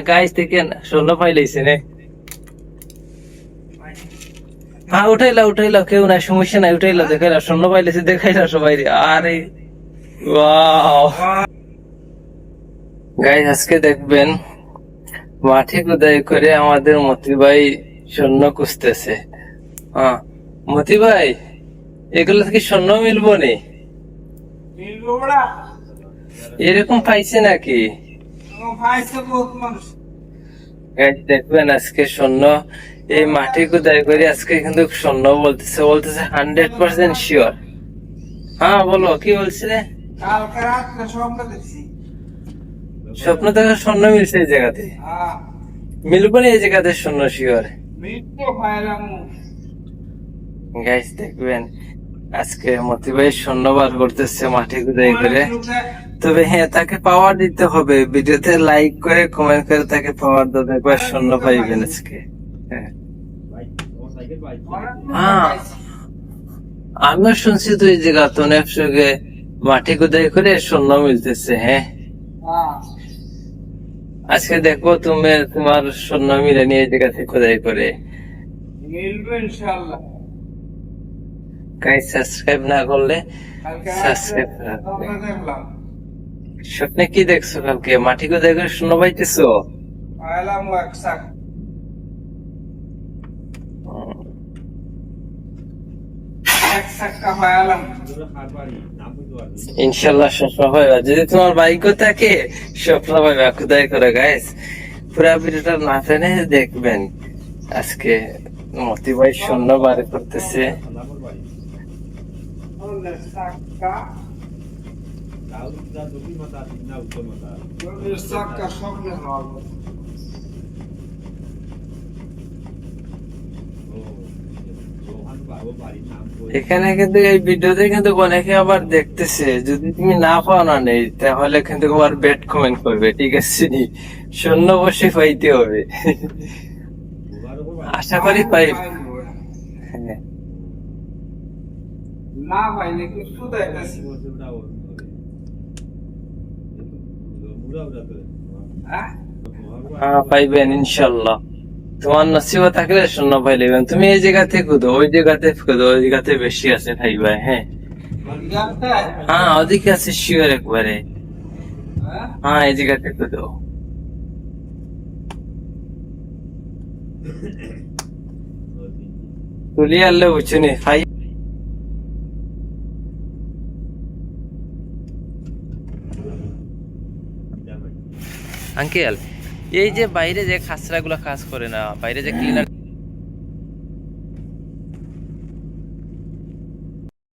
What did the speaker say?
Guys দেখেন স্বর্ণ পাইলাইছে নে। হ্যাঁ উঠাইলা কেউ নাই, সমস্যা নাই, উঠাইলা দেখাইলা স্বর্ণ পাইলেছে, দেখাইলা সবাই। আরে ওয়াও গাইস, আজকে দেখবেন মাটি খোদাই করে আমাদের মতি ভাই স্বর্ণ খুঁজতেছে। হ্যাঁ মতি ভাই, এগুলো থেকে স্বর্ণ মিলবো নি? এরকম পাইছে নাকি? গাইস দেখবেন আজকে স্বর্ণ, এই মাটি খোদাই করে আজকে কিন্তু স্বর্ণ বলতেছে 100% শিওর। হ্যাঁ বলো, কি বলছিলে? স্বপ্ন দেখা স্বর্ণ মিলছে এই জায়গাতে? মিলবো না এই জায়গাতে স্বর্ণ শিওর? গাইস দেখবেন আজকে মতি ভাই স্বর্ণ বার করতেছে মাটি খোদাই করে। তবে হ্যাঁ, তাকে পাওয়ার দিতে হবে, ভিডিওতে লাইক করে কমেন্ট করে তাকে পাওয়ার দাও, একবার স্বর্ণ পাইবেন আজকে। হ্যাঁ আমিও শুনছি তো এই জায়গা তো অনেক সঙ্গে মাটি খোদাই করে স্বর্ণ মিলতেছে। হ্যাঁ আজকে দেখো তুমি তোমার স্বর্ণ মিলে নিয়ে এই জায়গা থেকে খোদাই করে মিলবে ইনশাআল্লাহ। গাইস সাবস্ক্রাইব না করলে সাবস্ক্রাইব দেখলাম স্বপ্নে কি দেখছো? কালকে মাটি খোদাই করে স্বর্ণ পাইতেছো? পাইলাম একসাক। ইনশাল্লাহ স্বপ্ন পাইবা, যদি তোমার ভাগ্য থাকে স্বপ্ন পাইবা খোদাই করে। গাইস পুরা ভিডিওটা না টেনে দেখবেন, আজকে মতি ভাই স্বর্ণ বার করতেছে। এখানে কিন্তু এই ভিডিওতে কিন্তু অনেকে আবার দেখতেছে, যদি তুমি না পাও না নেই তাহলে কিন্তু আবার ব্যাড কমেন্ট করবে, ঠিক আছে? শূন্য বসে পাইতে হবে। আশা করি পাই। হ্যাঁ না পাইলে কিছু দেখাচ্ছি। হ্যাঁ পাইবেন ইনশাল্লাহ, তোমার নসিবে থাকলে শূন্য পাইলেবেন। তুমি এই জায়গাতে খুঁজো, ওই জায়গাতে খুঁজো, ওই জায়গাতে বেশি আছে পাইবা। হ্যাঁ হ্যাঁ ওদিকে আছে শিওর একবারে। হ্যাঁ এই জায়গাতে খুঁজো। তুলি আনলে বুঝছো নি ফাই। আঙ্কেল, এই যে বাইরে যে খাসরা গুলা কাজ করে না, বাইরে যে ক্লিনার